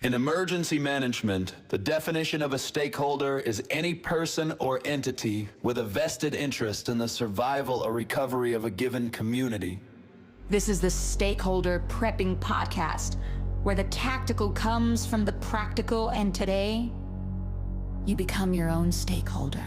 In emergency management, the definition of a stakeholder is any person or entity with a vested interest in the survival or recovery of a given community. This is the Stakeholder Prepping podcast, where the tactical comes from the practical, and today, you become your own stakeholder.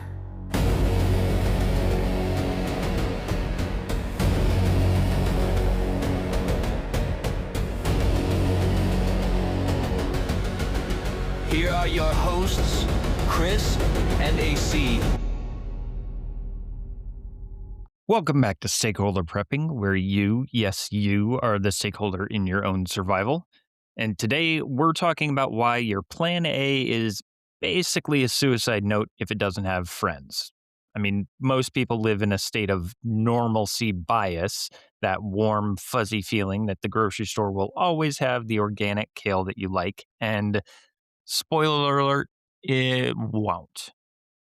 Here are your hosts, Chris and AC. Welcome back to Stakeholder Prepping, where you are the stakeholder in your own survival. And today we're talking about why your plan A is basically a suicide note if it doesn't have friends. I mean, most people live in a state of normalcy bias, that warm, fuzzy feeling that the grocery store will always have the organic kale that you like. And spoiler alert, it won't.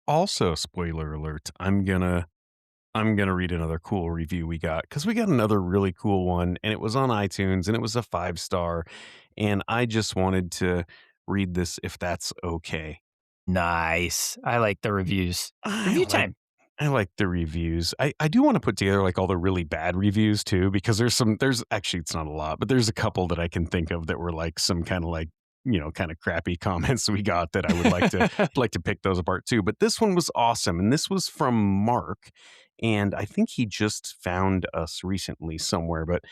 Also, spoiler alert, I'm gonna read another cool review we got, because we got another really cool one, and it was on iTunes, and it was a 5-star, and I just wanted to read this if that's okay. Nice. I like the reviews. Review time. I like the reviews. I do want to put together like all the really bad reviews too, because there's actually, it's not a lot, but there's a couple that I can think of that were like some kind of like, kind of crappy comments we got that I would like to like to pick those apart too. But this one was awesome, and this was from Mark, and I think he just found us recently somewhere. But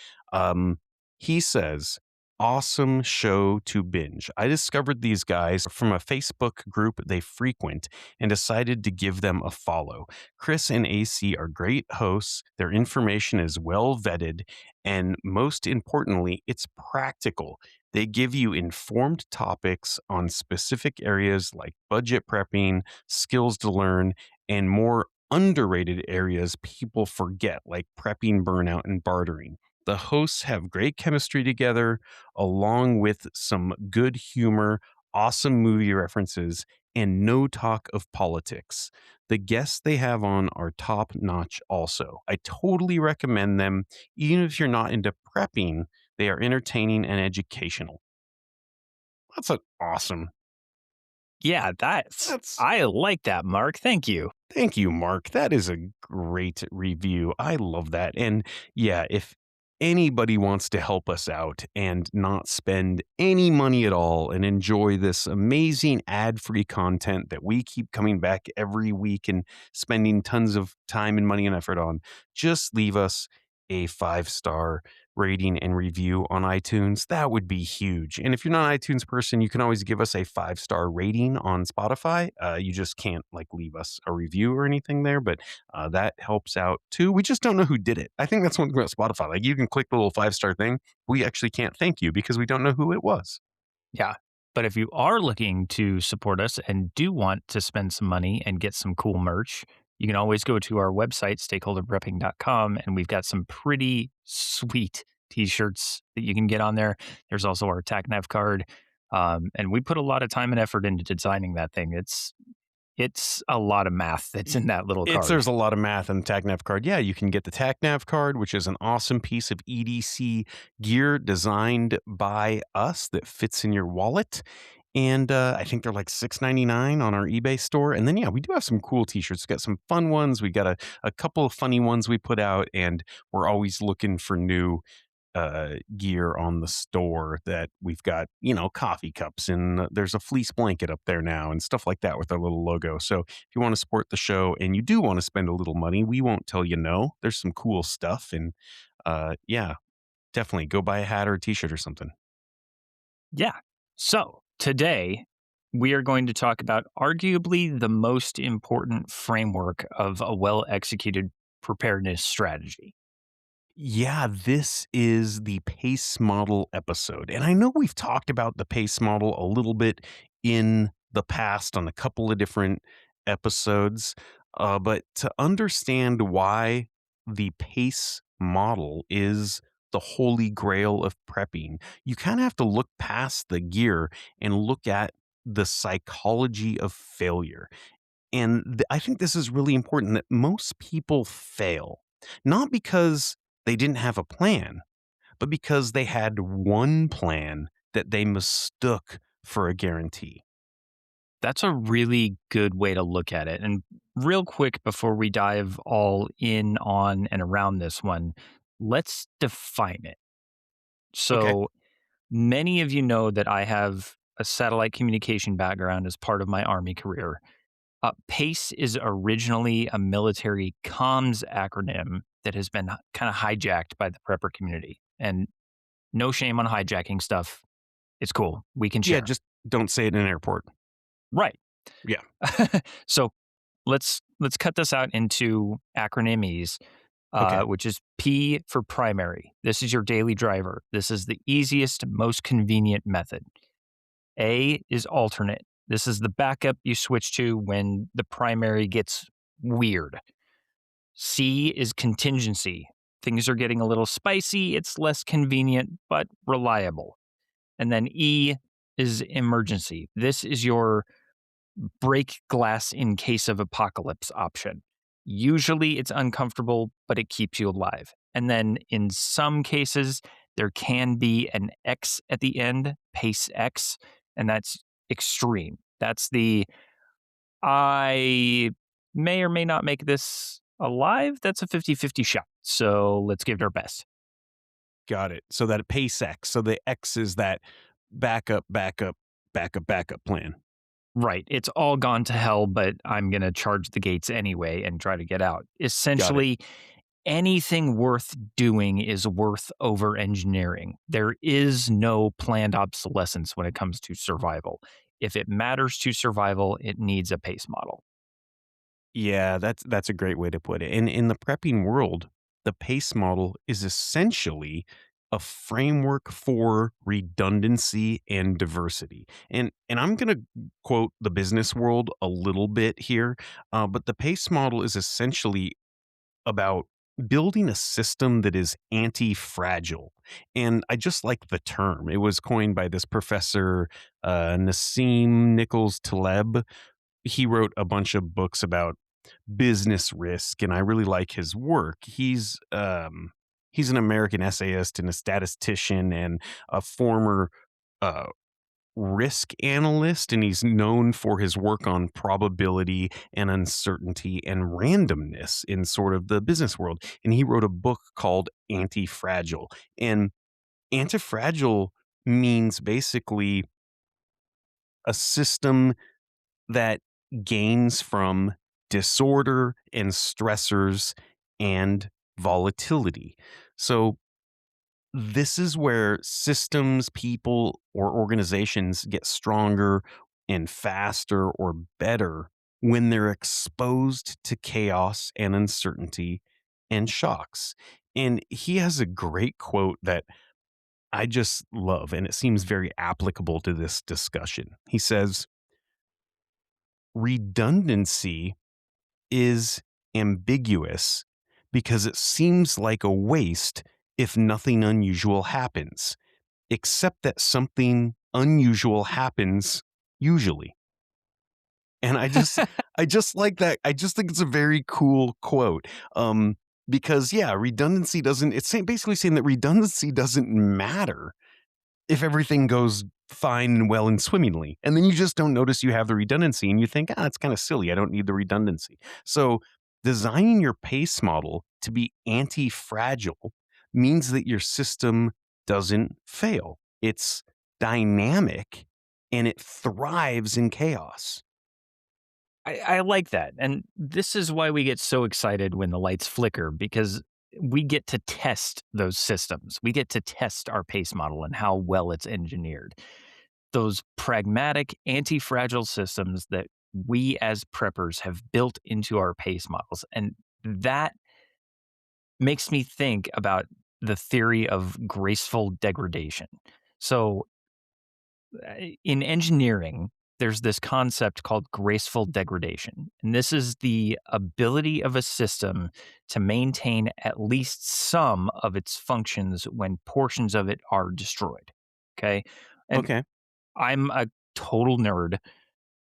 he says, "Awesome show to binge. I discovered these guys from a Facebook group they frequent and decided to give them a follow. Chris and AC are great hosts. Their information is well vetted, and most importantly, it's practical. They give you informed topics on specific areas like budget prepping, skills to learn, and more underrated areas people forget, like prepping, burnout, and bartering. The hosts have great chemistry together, along with some good humor, awesome movie references, and no talk of politics. The guests they have on are top notch also. I totally recommend them, even if you're not into prepping. They are entertaining and educational." That's an awesome. Yeah, I like that, Mark. Thank you. Thank you, Mark. That is a great review. I love that. And yeah, if anybody wants to help us out and not spend any money at all and enjoy this amazing ad-free content that we keep coming back every week and spending tons of time and money and effort on, just leave us a 5-star rating and review on iTunes. That would be huge. And if you're not an iTunes person, you can always give us a 5-star rating on Spotify. You just can't like leave us a review or anything there, but that helps out too. We just don't know who did it. I think that's one thing about Spotify. Like, you can click the little 5-star thing. We actually can't thank you because we don't know who it was. Yeah. But if you are looking to support us and do want to spend some money and get some cool merch, you can always go to our website, stakeholderprepping.com, and we've got some pretty sweet t-shirts that you can get on there. There's also our TACNAV card. And we put a lot of time and effort into designing that thing. It's a lot of math that's in that little card. There's a lot of math in the TACNAV card. Yeah, you can get the TACNAV card, which is an awesome piece of EDC gear designed by us that fits in your wallet. And I think they're like $6.99 on our eBay store. And then, yeah, we do have some cool t-shirts. We've got some fun ones. We got a couple of funny ones we put out, and we're always looking for new gear on the store. That we've got, coffee cups, and there's a fleece blanket up there now and stuff like that with our little logo. So if you want to support the show and you do want to spend a little money, we won't tell you no. There's some cool stuff. And yeah, definitely go buy a hat or a t-shirt or something. Yeah. So today we are going to talk about arguably the most important framework of a well-executed preparedness strategy. Yeah, this is the PACE model episode. And I know we've talked about the PACE model a little bit in the past on a couple of different episodes, but to understand why the PACE model is the holy grail of prepping, you kind of have to look past the gear and look at the psychology of failure. And I think this is really important, that most people fail, not because they didn't have a plan, but because they had one plan that they mistook for a guarantee. That's a really good way to look at it. And real quick, before we dive all in on and around this one, let's define it. Okay. So, many of you know that I have a satellite communication background as part of my Army career. PACE is originally a military comms acronym that has been kind of hijacked by the prepper community. And no shame on hijacking stuff. It's cool. We can Yeah, share. just don't say it in an airport. Right. Yeah. So let's cut this out into acronymies, Okay. which is P for primary. This is your daily driver. This is the easiest, most convenient method. A is alternate. This is the backup you switch to when the primary gets weird. C is contingency. Things are getting a little spicy. It's less convenient, but reliable. And then E is emergency. This is your break glass in case of apocalypse option. Usually it's uncomfortable, but it keeps you alive. And then in some cases, there can be an X at the end, pace X, and that's extreme. That's the I may or may not make this alive. That's a 50-50 shot. So let's give it our best. Got it. So that pace X. So the X is that backup, backup, backup, backup plan. Right. It's all gone to hell, but I'm going to charge the gates anyway and try to get out. Got it. Essentially, anything worth doing is worth over engineering. There is no planned obsolescence when it comes to survival. If it matters to survival, it needs a pace model. Yeah, that's a great way to put it. And in the prepping world, the PACE model is essentially a framework for redundancy and diversity. And I'm going to quote the business world a little bit here, but the PACE model is essentially about building a system that is anti-fragile. And I just like the term. It was coined by this professor, Nassim Nichols Taleb. He wrote a bunch of books about business risk, and I really like his work. He's an American essayist and a statistician and a former uh, risk analyst, and he's known for his work on probability and uncertainty and randomness in sort of the business world. And he wrote a book called Anti-Fragile. And anti-fragile means basically a system that gains from disorder and stressors and volatility. So, this is where systems, people, or organizations get stronger and faster or better when they're exposed to chaos and uncertainty and shocks. And he has a great quote that I just love, and it seems very applicable to this discussion. He says, redundancy is ambiguous because it seems like a waste if nothing unusual happens, except that something unusual happens usually. And I just like that. I just think it's a very cool quote. Because yeah, redundancy doesn't, basically saying that redundancy doesn't matter if everything goes fine and well and swimmingly. And then you just don't notice you have the redundancy and you think, it's kind of silly. I don't need the redundancy. So designing your pace model to be anti-fragile means that your system doesn't fail. It's dynamic and it thrives in chaos. I like that. And this is why we get so excited when the lights flicker, because we get to test those systems. We get to test our pace model and how well it's engineered. Those pragmatic, anti fragile systems that we as preppers have built into our pace models. And that makes me think about the theory of graceful degradation. So, in engineering, there's this concept called graceful degradation. And this is the ability of a system to maintain at least some of its functions when portions of it are destroyed. Okay. And Okay. I'm a total nerd.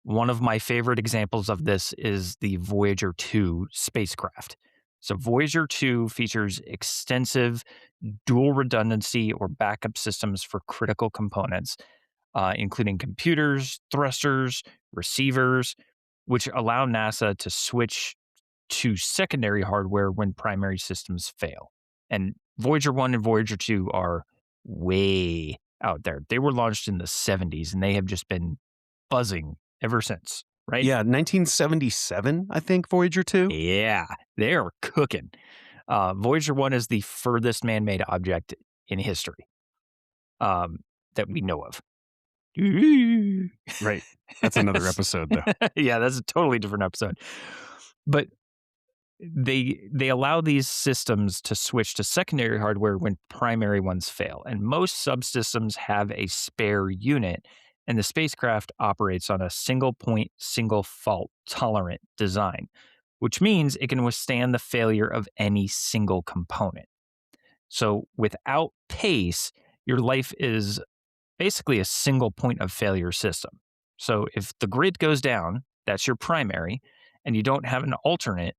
One of my favorite examples of this is the Voyager 2 spacecraft. So, Voyager 2 features extensive dual redundancy or backup systems for critical components. including computers, thrusters, receivers, which allow NASA to switch to secondary hardware when primary systems fail. And Voyager 1 and Voyager 2 are way out there. They were launched in the 70s and they have just been buzzing ever since, right? Yeah, 1977, I think, Voyager 2. Yeah, they are cooking. Voyager 1 is the furthest man made object in history um, that we know of. Right. That's another episode, though. Yeah, that's a totally different episode. But they allow these systems to switch to secondary hardware when primary ones fail. And most subsystems have a spare unit, and the spacecraft operates on a single point, single fault tolerant design, which means it can withstand the failure of any single component. So without pace, your life is basically a single point of failure system. So if the grid goes down, that's your primary, and you don't have an alternate,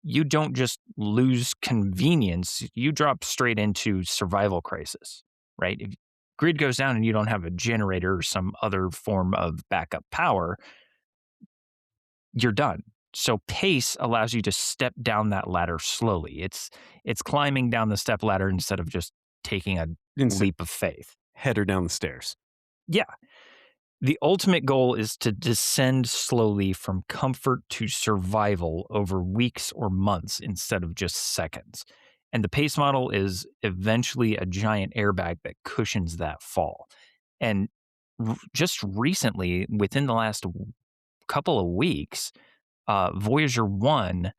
you don't just lose convenience, you drop straight into survival crisis, right? If grid goes down and you don't have a generator or some other form of backup power, you're done. So pace allows you to step down that ladder slowly. It's climbing down the step ladder instead of just taking a leap of faith. Head her down the stairs. Yeah. The ultimate goal is to descend slowly from comfort to survival over weeks or months instead of just seconds. And the pace model is eventually a giant airbag that cushions that fall. And just recently, within the last couple of weeks, Voyager 1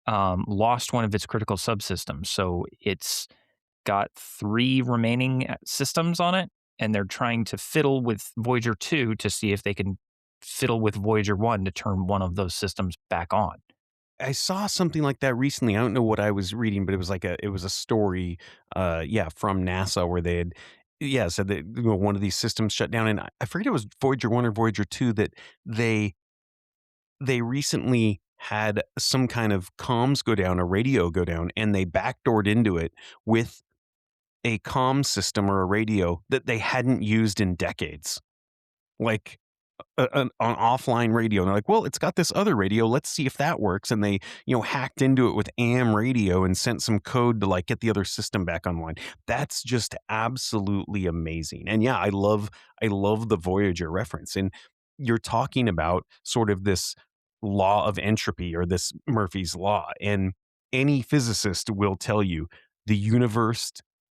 lost one of its critical subsystems. So it's got 3 remaining systems on it, and they're trying to fiddle with Voyager 2 to see if they can fiddle with Voyager 1 to turn one of those systems back on. I saw something like that recently. I don't know what I was reading, but it was a story, from NASA where they had, said that one of these systems shut down, and I forget it was Voyager 1 or Voyager 2 that they they recently had some kind of comms go down, a radio go down, and they backdoored into it with a comm system or a radio that they hadn't used in decades. Like an offline radio. And they're like, well, it's got this other radio. Let's see if that works. And they, hacked into it with AM radio and sent some code to like get the other system back online. That's just absolutely amazing. And yeah, I love the Voyager reference. And you're talking about sort of this law of entropy or this Murphy's law. And any physicist will tell you the universe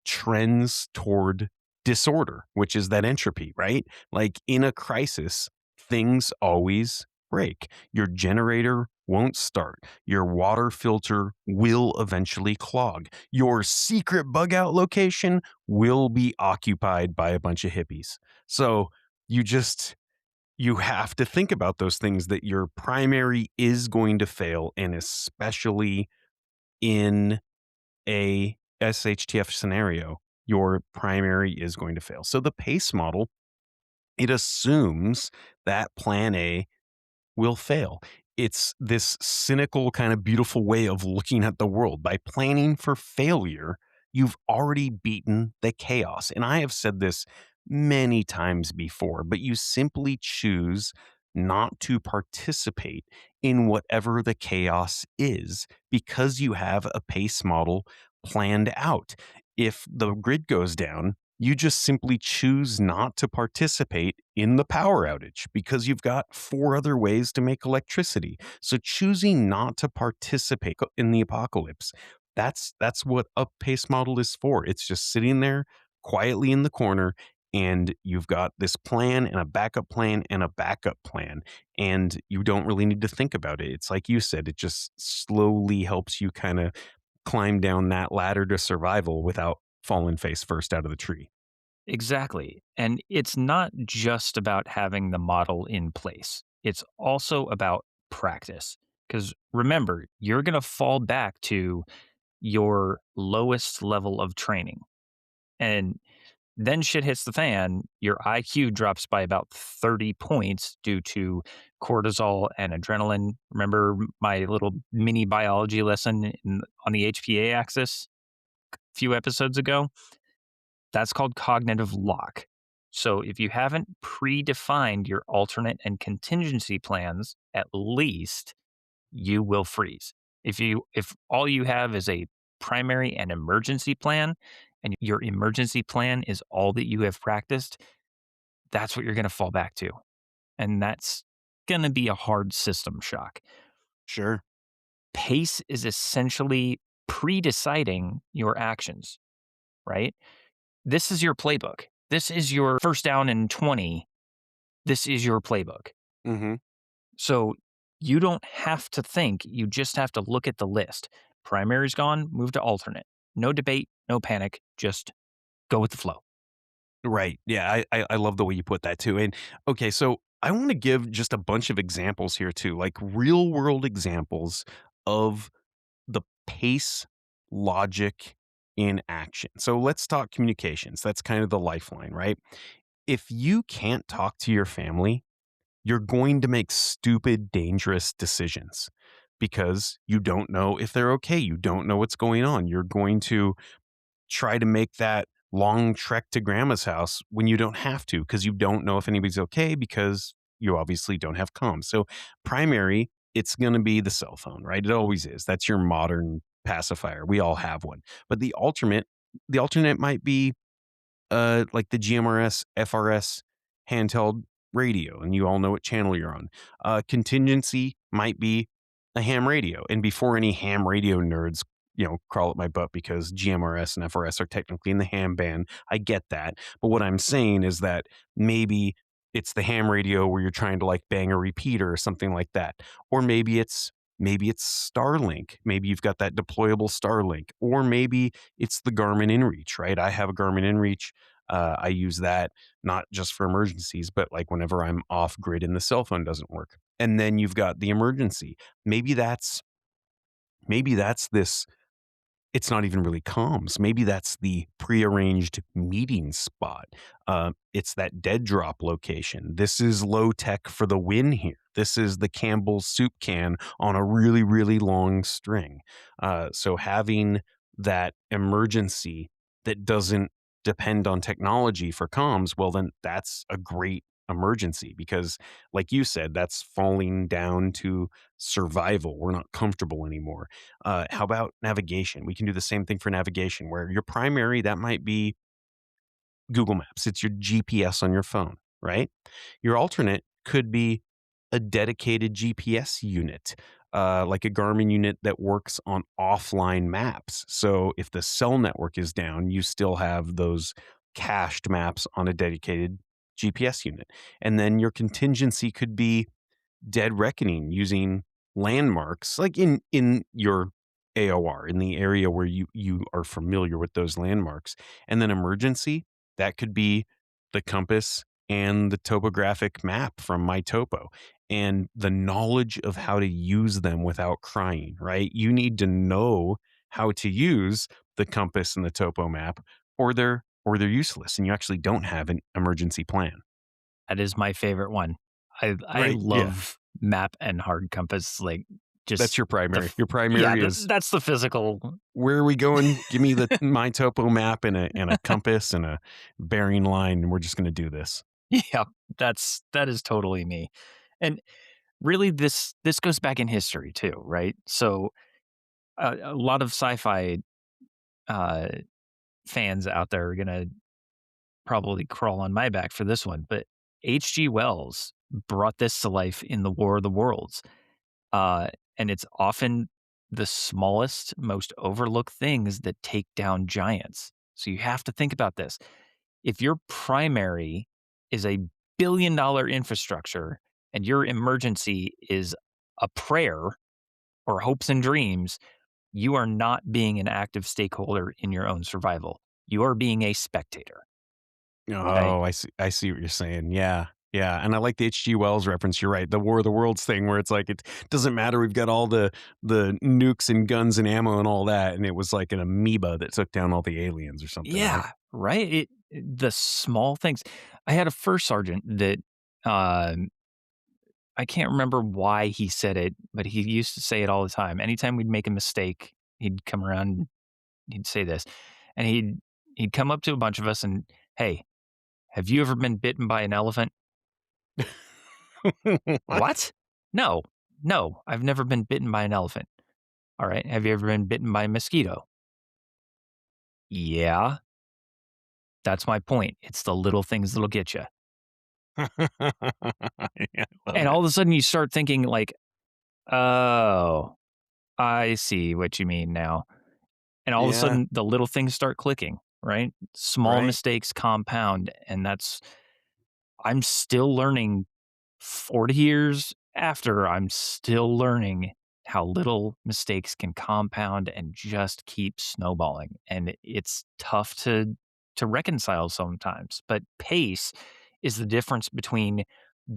trends toward disorder, which is that entropy, right? Like in a crisis, things always break. Your generator won't start. Your water filter will eventually clog. Your secret bug out location will be occupied by a bunch of hippies. So you have to think about those things, that your primary is going to fail, and especially in a SHTF scenario, your primary is going to fail. So the PACE model, it assumes that plan A will fail. It's this cynical, kind of beautiful way of looking at the world. By planning for failure, you've already beaten the chaos. And I have said this many times before, but you simply choose not to participate in whatever the chaos is because you have a PACE model planned out. If the grid goes down, you just simply choose not to participate in the power outage because you've got 4 other ways to make electricity. So choosing not to participate in the apocalypse, that's what a PACE model is for. It's just sitting there quietly in the corner, and you've got this plan and a backup plan and a backup plan, and you don't really need to think about it. It's like you said, it just slowly helps you kind of climb down that ladder to survival without falling face first out of the tree. Exactly. And it's not just about having the model in place, it's also about practice. Because remember, you're going to fall back to your lowest level of training. And then shit hits the fan, your IQ drops by about 30 points due to cortisol and adrenaline. Remember my little mini biology lesson on the HPA axis a few episodes ago? That's called cognitive lock. So if you haven't predefined your alternate and contingency plans, at least you will freeze. If all you have is a primary and emergency plan and your emergency plan is all that you have practiced, that's what you're going to fall back to. And that's going to be a hard system shock. Sure. Pace is essentially pre-deciding your actions, right? This is your playbook. This is your first down and 20. This is your playbook. Hmm. So you don't have to think, you just have to look at the list. Primary's gone, move to alternate. No debate, no panic, just go with the flow. Right. Yeah. I love the way you put that too. And okay, so I want to give just a bunch of examples here too, like real world examples of the pace logic in action. So let's talk communications. That's kind of the lifeline, right? If you can't talk to your family, you're going to make stupid, dangerous decisions because you don't know if they're okay. You don't know what's going on. You're going to try to make that long trek to grandma's house when you don't have to because you don't know if anybody's okay because you obviously don't have comms. So, primary, it's going to be the cell phone, right? It always is. That's your modern pacifier. We all have one. But the alternate might be like the GMRS FRS handheld radio, and you all know what channel you're on. Contingency might be a ham radio, and before any ham radio nerds, crawl up my butt because GMRS and FRS are technically in the ham band. I get that, but what I'm saying is that maybe it's the ham radio where you're trying to like bang a repeater or something like that, or maybe it's Starlink. Maybe you've got that deployable Starlink, or maybe it's the Garmin InReach, right? I have a Garmin InReach. I use that not just for emergencies, but like whenever I'm off grid and the cell phone doesn't work. And then you've got the emergency. Maybe that's this, it's not even really comms. Maybe that's the prearranged meeting spot. It's that dead drop location. This is low tech for the win here. This is the Campbell's soup can on a really, really long string. So having that emergency that doesn't depend on technology for comms, well, then that's a great emergency because, like you said, that's falling down to survival. We're not comfortable anymore. How about navigation? We can do the same thing for navigation, where your primary, that might be Google Maps. It's your GPS on your phone, right? Your alternate could be a dedicated GPS unit, like a Garmin unit that works on offline maps. So if the cell network is down, you still have those cached maps on a dedicated GPS unit. And then your contingency could be dead reckoning using landmarks like in your AOR in the area where you are familiar with those landmarks. And then emergency, that could be the compass and the topographic map from MyTopo and the knowledge of how to use them without crying, right? You need to know how to use the compass and the topo map or they're useless and you actually don't have an emergency plan. That is my favorite one. I Right. Yeah. love map and hard compass, like That's just your the primary. f- Your yeah, primary is that's the physical. where are we going? Give me the my topo map and a compass and a bearing line, and we're just going to do this. Yeah, that is totally me. And really this goes back in history too, right? So a lot of sci-fi uh fans out there are going to probably crawl on my back for this one, but H.G. Wells brought this to life in the War of the Worlds. Uh, and it's often the smallest, most overlooked things that take down giants. So you have to think about this. If your primary is a billion-dollar infrastructure and your emergency is a prayer or hopes and dreams, you are not being an active stakeholder in your own survival. You are being a spectator. Okay. Oh, I see what you're saying. Yeah. Yeah. And I like the H.G. Wells reference. You're right. The War of the Worlds thing where it's like it doesn't matter. We've got all the nukes and guns and ammo and all that. And it was like an amoeba that took down all the aliens or something, right? Yeah, right. The small things. I had a first sergeant that um, I can't remember why he said it, but he used to say it all the time. Anytime we'd make a mistake, he'd come around and he'd say this, and he'd come up to a bunch of us and, hey, Have you ever been bitten by an elephant? What? What? No, no, I've never been bitten by an elephant. All right. Have you ever been bitten by a mosquito? Yeah, that's my point. It's the little things that'll get you. Yeah, I love And it. all of a sudden you start thinking, like, oh, I see what you mean now. And all of a Yeah, sudden the little things start clicking, right? Small right. mistakes compound. And I'm still learning 40 years after, I'm still learning how little mistakes can compound and just keep snowballing. And it's tough to reconcile sometimes. But pace is the difference between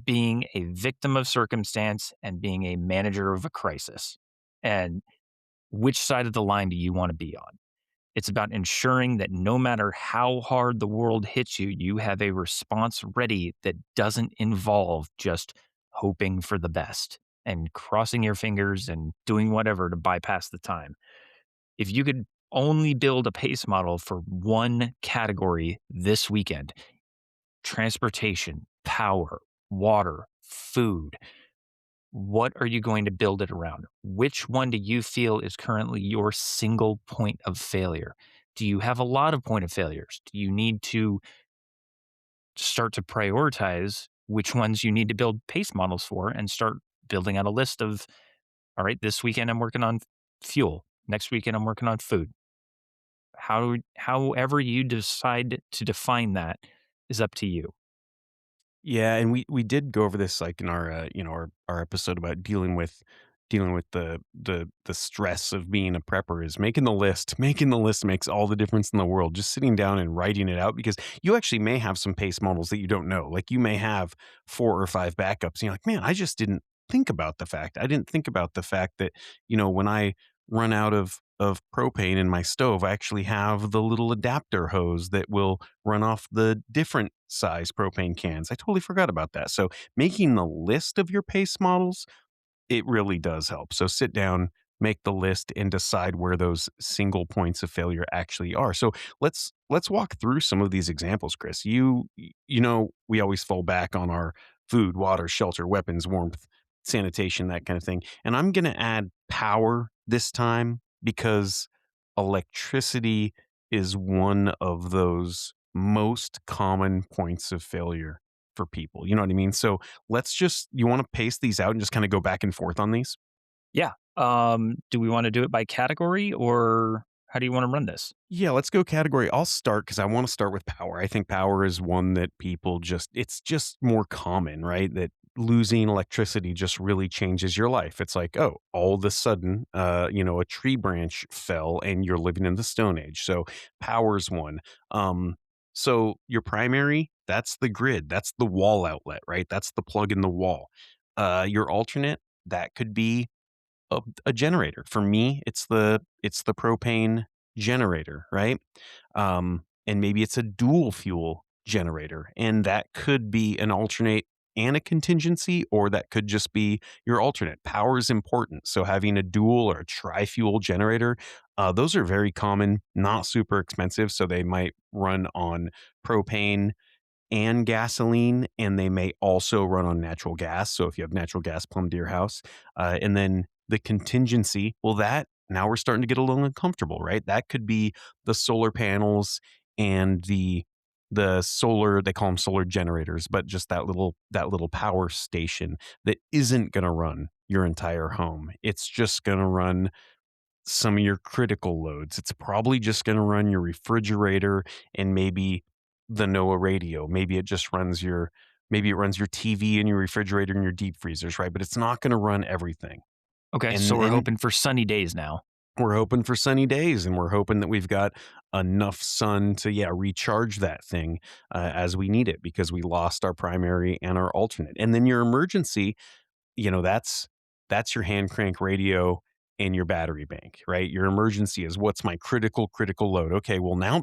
being a victim of circumstance and being a manager of a crisis. And which side of the line do you want to be on? It's about ensuring that no matter how hard the world hits you, you have a response ready that doesn't involve just hoping for the best and crossing your fingers and doing whatever to bypass the time. If you could only build a pace model for one category this weekend: transportation, power, water, food, what are you going to build it around? Which one do you feel is currently your single point of failure? Do you have a lot of point of failures? Do you need to start to prioritize which ones you need to build pace models for and start building out a list of, all right, this weekend I'm working on fuel. Next weekend I'm working on food. However you decide to define that is up to you. Yeah, and we did go over this like in our our episode about dealing with the stress of being a prepper is making the list. Making the list makes all the difference in the world. Just sitting down and writing it out because you actually may have some pace models that you don't know. Like you may have 4 or 5 backups and you're like, "Man, I just didn't think about the fact. I didn't think about the fact that, when I run out of propane in my stove, I actually have the little adapter hose that will run off the different size propane cans. I totally forgot about that. So making the list of your pace models, it really does help. So sit down, make the list, and decide where those single points of failure actually are. So let's walk through some of these examples, Chris. We always fall back on our food, water, shelter, weapons, warmth, sanitation, that kind of thing. And I'm gonna add power this time because electricity is one of those most common points of failure for people. You know what I mean? So you want to pace these out and just kind of go back and forth on these? Yeah. Do we want to do it by category or how do you want to run this? Yeah, let's go category. I'll start because I want to start with power. I think power is one that it's just more common, right? That losing electricity just really changes your life. It's like, oh, all of a sudden, a tree branch fell and you're living in the Stone Age. So power's one. Um, so your primary, that's the grid, that's the wall outlet, right? That's the plug in the wall. Your alternate, that could be a generator. For me, it's the propane generator, right? And maybe it's a dual fuel generator, and that could be an alternate and a contingency, or that could just be your alternate. Power is important, so having a dual or a tri-fuel generator, those are very common, not super expensive, so they might run on propane and gasoline, and they may also run on natural gas. So if you have natural gas plumbed to your house, and then the contingency, well, that now we're starting to get a little uncomfortable, right? That could be the solar panels and the solar, they call them solar generators, but just that little power station that isn't going to run your entire home. It's just going to run some of your critical loads. It's probably just going to run your refrigerator and maybe the NOAA radio. Maybe it runs your TV and your refrigerator and your deep freezers, right? But it's not going to run everything. Okay. So And we're then hoping for sunny days now. we're hoping for sunny days and we're hoping that we've got enough sun to, yeah, recharge that thing as we need it because we lost our primary and our alternate. And then your emergency, that's your hand crank radio and your battery bank, right? Your emergency is what's my critical load. Okay, well now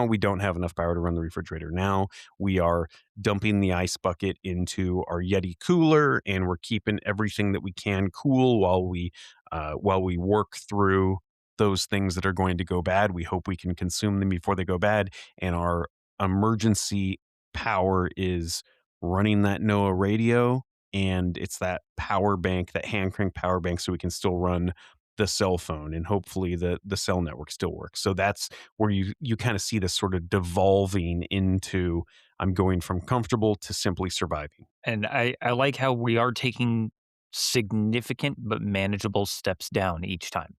we don't have enough power to run the refrigerator. Now we are dumping the ice bucket into our Yeti cooler and we're keeping everything that we can cool while we work through those things that are going to go bad. We hope we can consume them before they go bad, and our emergency power is running that NOAA radio, and it's that power bank, that hand crank power bank, so we can still run the cell phone, and hopefully the cell network still works. So that's where you kind of see this sort of devolving into, I'm going from comfortable to simply surviving. And I like how we are taking significant but manageable steps down each time.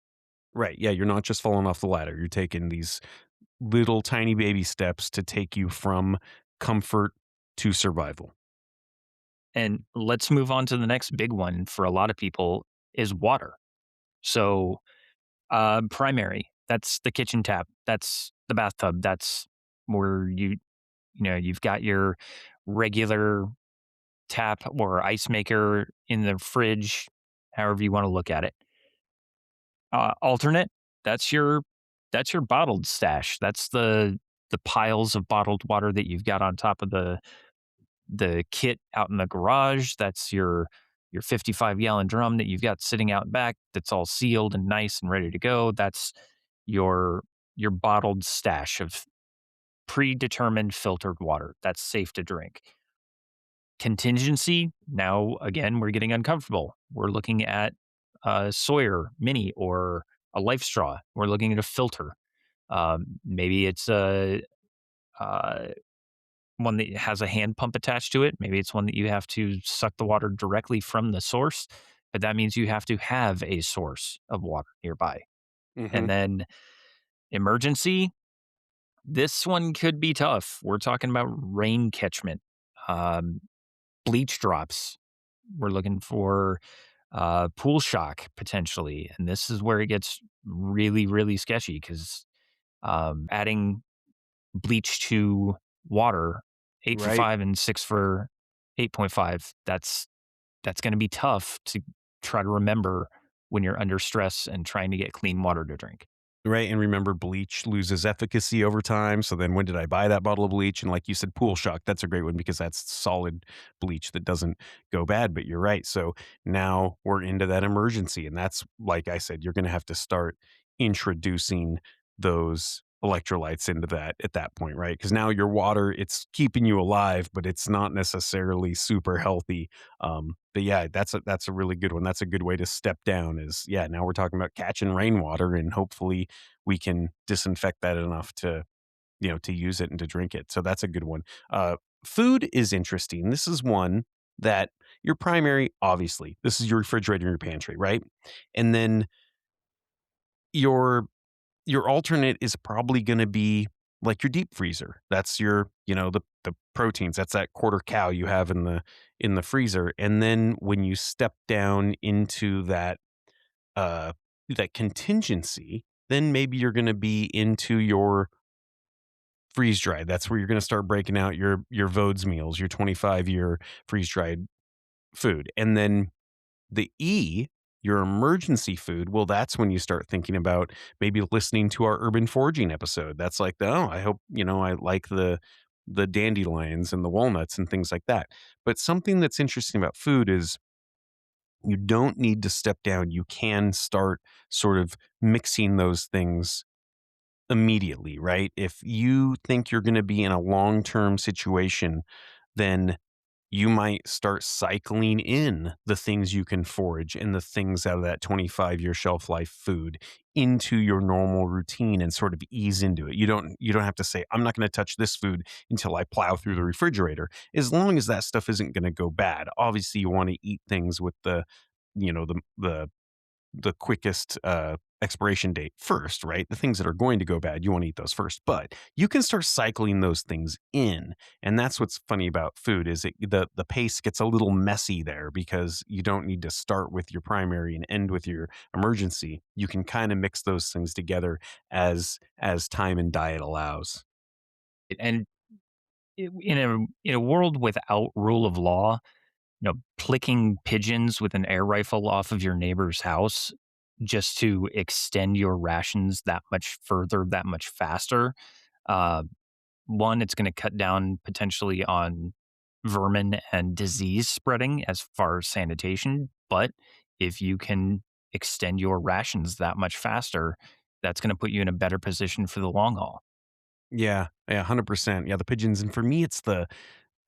Right. Yeah, you're not just falling off the ladder. You're taking these little tiny baby steps to take you from comfort to survival. And let's move on to the next big one for a lot of people is water. So, primary, that's the kitchen tap, that's the bathtub, that's where you've got your regular tap or ice maker in the fridge, however you want to look at it. Alternate, that's your bottled stash. That's the piles of bottled water that you've got on top of the kit out in the garage. That's your 55-gallon drum that you've got sitting out back that's all sealed and nice and ready to go. That's your your bottled stash of predetermined filtered water that's safe to drink. Contingency, now again, we're getting uncomfortable. We're looking at a Sawyer Mini or a Life Straw. We're looking at a filter. Maybe it's a one that has a hand pump attached to it. Maybe it's one that you have to suck the water directly from the source, but that means you have to have a source of water nearby. Hmm. And then emergency, this one could be tough. We're talking about rain catchment, um, bleach drops. We're looking for pool shock potentially. And this is where it gets really, really sketchy because adding bleach to water, 8 for Right. 5 and 6 for 8.5, that's gonna be tough to try to remember when you're under stress and trying to get clean water to drink. Right, and remember bleach loses efficacy over time, so then when did I buy that bottle of bleach? And like you said, pool shock, that's a great one because that's solid bleach that doesn't go bad, but you're right. So now we're into that emergency, and that's, like I said, you're gonna have to start introducing those electrolytes into that at that point, right? Because now your water, it's keeping you alive, but it's not necessarily super healthy. But yeah, that's a really good one. That's a good way to step down is, yeah, now we're talking about catching rainwater, and hopefully we can disinfect that enough to, to use it and to drink it. So that's a good one. Food is interesting. This is one that your primary, obviously, this is your refrigerator and your pantry, right? And then your your alternate is probably going to be like your deep freezer. That's your, the proteins. That's that quarter cow you have in the freezer. And then when you step down into uh that contingency, then maybe you're going to be into your freeze dried. That's where you're going to start breaking out your Vodes meals, your 25-year freeze dried food. And then the E, your emergency food, well, that's when you start thinking about maybe listening to our urban foraging episode. That's like, oh, I hope, I like the dandelions and the walnuts and things like that. But something that's interesting about food is you don't need to step down. You can start sort of mixing those things immediately, right? If you think you're going to be in a long-term situation, then you might start cycling in the things you can forage and the things out of that 25-year shelf life food into your normal routine and sort of ease into it. You don't have to say, I'm not going to touch this food until I plow through the refrigerator. As long as that stuff isn't going to go bad. Obviously, you want to eat things with you know, the quickest expiration date first, right? The things that are going to go bad, you want to eat those first. But you can start cycling those things in, and that's what's funny about food is the pace gets a little messy there because you don't need to start with your primary and end with your emergency. You can kind of mix those things together as time and diet allows. And in a world without rule of law, plicking pigeons with an air rifle off of your neighbor's house just to extend your rations that much further, that much faster. Uh, One, it's going to cut down potentially on vermin and disease spreading as far as sanitation. But if you can extend your rations that much faster, that's going to put you in a better position for the long haul. Yeah, yeah, 100%. Yeah, the pigeons, and for me, it's the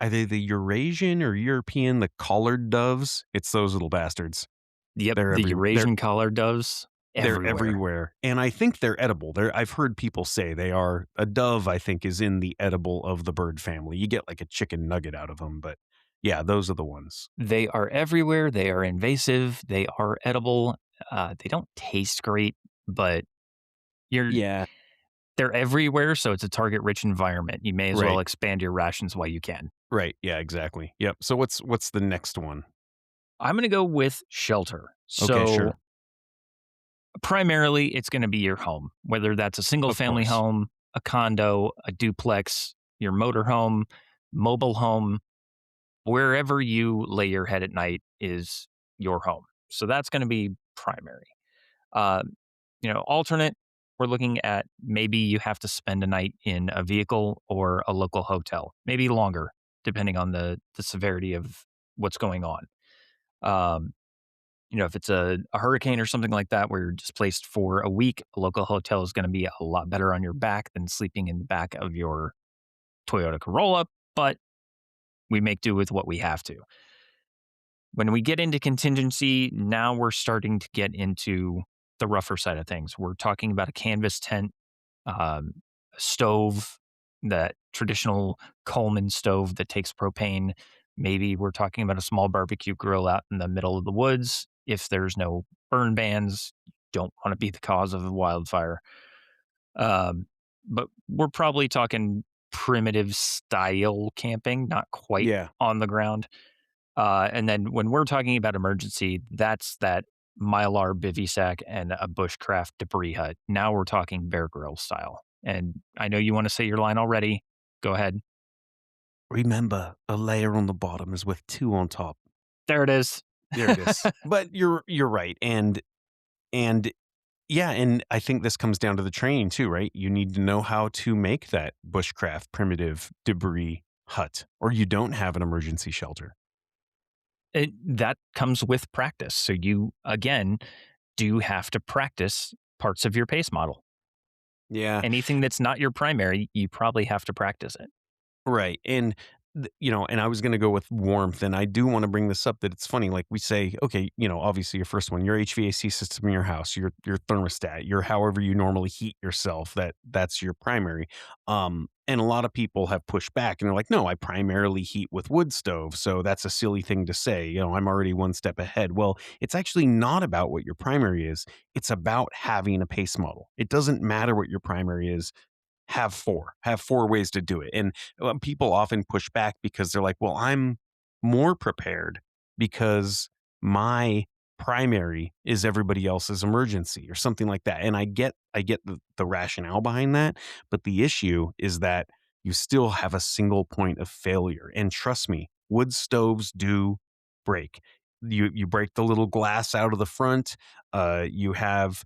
are they the Eurasian or European, the collared doves? It's those little bastards. Yep, They're the every they're Eurasian collared doves they're everywhere. everywhere, and I think they're edible. I've heard people say they are a dove, I think, is in the edible of the bird family. You get like a chicken nugget out of them, but yeah, those are the ones. They are everywhere. They are invasive. They are edible. They don't taste great, but you're Yeah, they're everywhere. So it's a target rich environment. You may as well right, expand your rations while you can. right. Yeah, exactly. Yep. So what's the next one? I'm going to go with shelter. Okay, So sure. primarily, it's going to be your home, whether that's a single Of family course. home, a condo, a duplex, your motorhome, mobile home, wherever you lay your head at night is your home. So that's going to be primary. Uh, alternate, we're looking at maybe you have to spend a night in a vehicle or a local hotel, maybe longer, depending on the severity of what's going on. Um, if it's a hurricane or something like that where you're displaced for a week, a local hotel is going to be a lot better on your back than sleeping in the back of your Toyota Corolla, but we make do with what we have to. When we get into contingency, now we're starting to get into the rougher side of things. We're talking about a canvas tent, a stove, that traditional Coleman stove that takes propane. Maybe we're talking about a small barbecue grill out in the middle of the woods. If there's no burn bans, don't want to be the cause of a wildfire. Um, but we're probably talking primitive style camping, not quite Yeah. on the ground. And then when we're talking about emergency, that's that Mylar bivy sack and a bushcraft debris hut. Now we're talking Bear Grylls style. And I know you want to say your line already. Go ahead. Remember, a layer on the bottom is worth two on top. There it is. There it is. But you're right, and yeah, and I think this comes down to the training too, right? You need to know how to make that bushcraft primitive debris hut, or you don't have an emergency shelter. That comes with practice. So you, again, do have to practice parts of your pace model. Yeah, Anything that's not your primary, you probably have to practice it. right. And and I was going to go with warmth, and I do want to bring this up that it's funny. Like we say, okay, obviously your first one, your HVAC system in your house, your thermostat, your however you normally heat yourself. That's your primary. And a lot of people have pushed back, and they're like, no, I primarily heat with wood stove, so that's a silly thing to say. I'm already one step ahead. Well, it's actually not about what your primary is. It's about having a pace model. It doesn't matter what your primary is, have four ways to do it. And people often push back because they're like, well, I'm more prepared because my primary is everybody else's emergency or something like that. And I get the rationale behind that, but the issue is that you still have a single point of failure. And trust me, wood stoves do break. You break the little glass out of the front. You have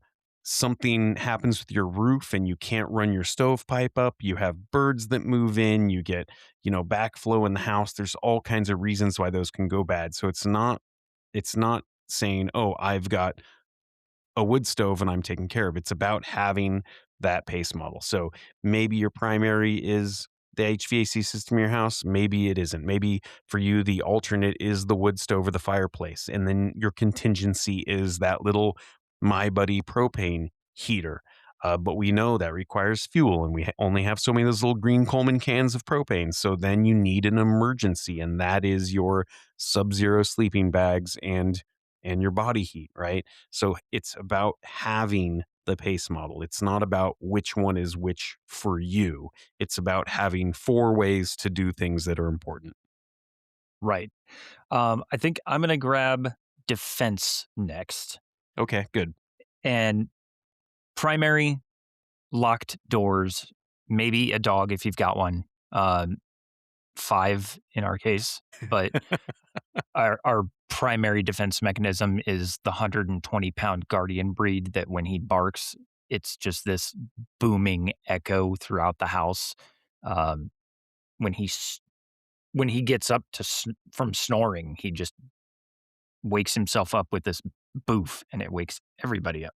something happens with your roof and you can't run your stovepipe up. You have birds that move in. You get, backflow in the house. There's all kinds of reasons why those can go bad. So it's not saying, oh, I've got a wood stove and I'm taken care of. It's about having that pace model. So maybe your primary is the HVAC system in your house. Maybe it isn't. Maybe for you, the alternate is the wood stove or the fireplace. And then your contingency is that little My Buddy propane heater. But we know that requires fuel, and we only have so many of those little green Coleman cans of propane. So then you need an emergency, and that is your sub-zero sleeping bags and your body heat, right? So it's about having the pace model. It's not about which one is which for you. It's about having four ways to do things that are important. Right. I think I'm going to grab defense next. Okay, good. And primary, locked doors, maybe a dog if you've got one. Um, five in our case, but our primary defense mechanism is the 120-pound guardian breed that when he barks, it's just this booming echo throughout the house. Um, when when he gets up from snoring, he just wakes himself up with this boof, and it wakes everybody up.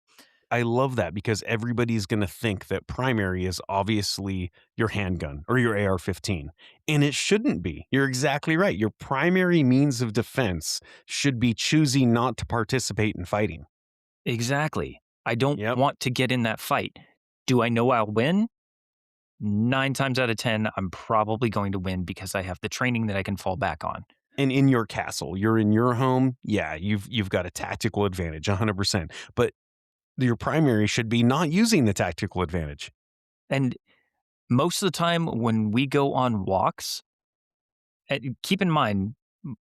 I love that because everybody's going to think that primary is obviously your handgun or your AR-15, and it shouldn't be. You're exactly right. Your primary means of defense should be choosing not to participate in fighting. Exactly. I don't Yep. want to get in that fight. Do I know I'll win? 9 times out of 10, I'm probably going to win because I have the training that I can fall back on. And in your castle, you're in your home. Yeah, you've got a tactical advantage, 100%. But your primary should be not using the tactical advantage. And most of the time when we go on walks, keep in mind,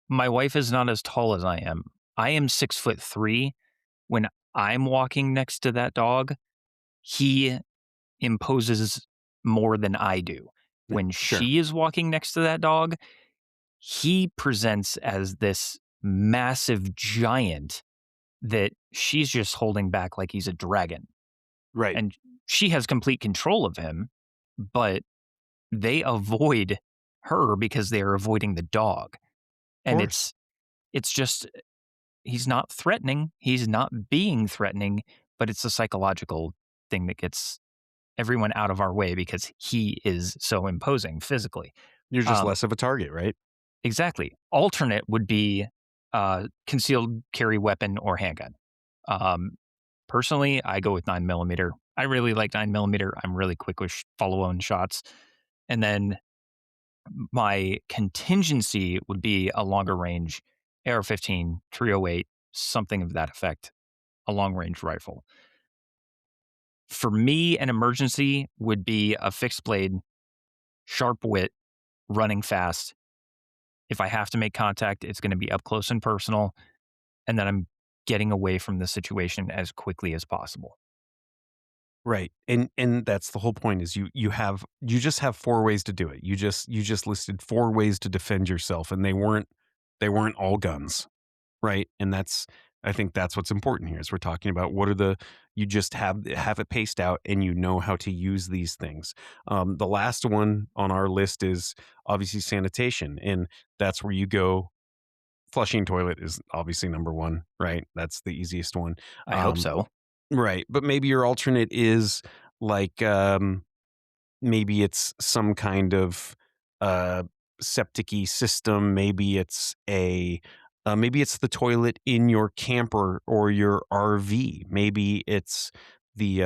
my wife is not as tall as I am. I am 6'3". When I'm walking next to that dog, he imposes more than I do. Yeah, When sure. she is walking next to that dog, he presents as this massive giant that she's just holding back like he's a dragon. Right. And she has complete control of him, but they avoid her because they are avoiding the dog. Of And course. it's just he's not threatening, he's not being threatening, but it's a psychological thing that gets everyone out of our way because he is so imposing physically. You're just Um, less of a target, right? exactly. Alternate would be concealed carry weapon or handgun. Um, Personally, I go with 9mm. I really like 9mm. I'm really quick with follow-on shots. And then my contingency would be a longer range AR-15, 308, something of that effect, a long-range rifle. For me, an emergency would be a fixed blade, sharp wit, running fast. If I have to make contact, it's going to be up close and personal, and then I'm getting away from the situation as quickly as possible. Right. And that's the whole point is you just have four ways to do it. You just listed four ways to defend yourself and they weren't all guns. Right. And I think that's what's important here is we're talking about what are the you just have it paced out and you know how to use these things. The last one on our list is obviously sanitation. And that's where you go. Flushing toilet is obviously number one, right? That's the easiest one. I hope Um, so. right. But maybe your alternate is like maybe it's some kind of uh septic-y system. Maybe it's the toilet in your camper or your RV. Maybe it's the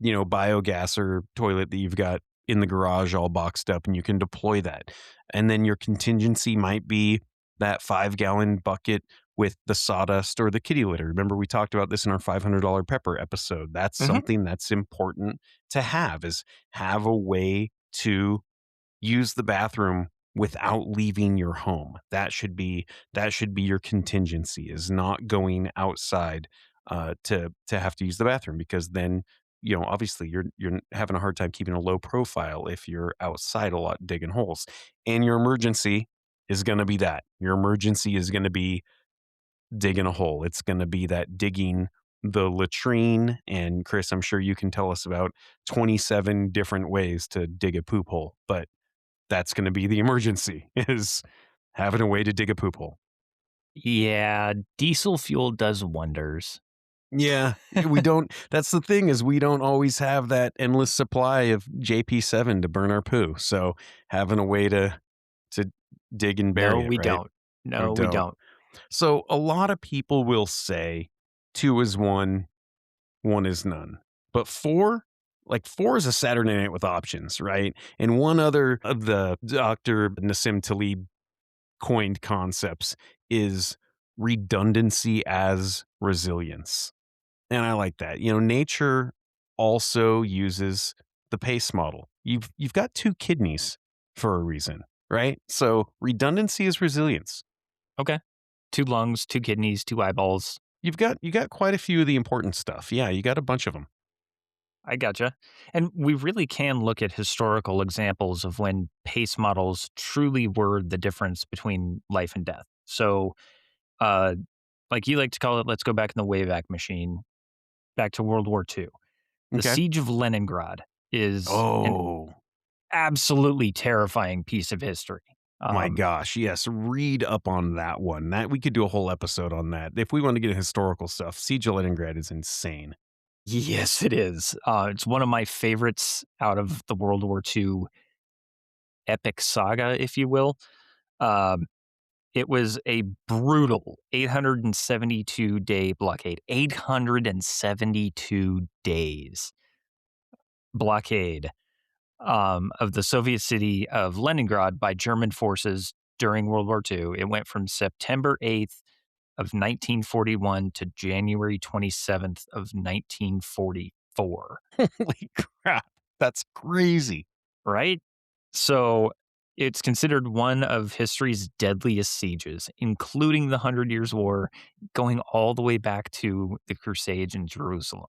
biogas or toilet that you've got in the garage all boxed up and you can deploy that. And then your contingency might be that 5-gallon bucket with the sawdust or the kitty litter. Remember we talked about this in our $500 pepper episode. That's Mhm. something that's important to have a way to use the bathroom without leaving your home. That should be your contingency is not going outside to have to use the bathroom because then obviously you're having a hard time keeping a low profile if you're outside a lot digging holes. And your emergency is going to be that. Your emergency is going to be digging a hole. It's going to be that digging the latrine. And Chris, I'm sure you can tell us about 27 different ways to dig a poop hole, but that's going to be the emergency is having a way to dig a poop hole. Yeah, diesel fuel does wonders. Yeah, we don't. That's the thing is we don't always have that endless supply of JP7 to burn our poo. So having a way to dig and No, bury it, we right? don't. We No, we don't. don't. So a lot of people will say two is one, one is none. But four is a Saturday night with options, right? And one other of the Dr. Nassim Taleb coined concepts is redundancy as resilience. And I like that. Nature also uses the PACE model. You've got two kidneys for a reason, right? So redundancy is resilience. Okay. 2 lungs, 2 kidneys, 2 eyeballs. You got quite a few of the important stuff. Yeah, you got a bunch of them. I gotcha. And we really can look at historical examples of when pace models truly were the difference between life and death. So, uh, like you like to call it, let's go back in the Wayback Machine, back to World War II. The Okay. Siege of Leningrad is an Oh, absolutely terrifying piece of history. my Um, gosh. Yes. Read up on that one. That we could do a whole episode on that. If we want to get into historical stuff, Siege of Leningrad is insane. Yes, it is. It's one of my favorites out of the World War II epic saga, if you will. Um, it was a brutal 872-day blockade. 872 days blockade of the Soviet city of Leningrad by German forces during World War II. It went from September 8th of 1941 to January 27th of 1944, Holy crap. That's crazy. right? So it's considered one of history's deadliest sieges, including the Hundred Years' War, going all the way back to the Crusades in Jerusalem.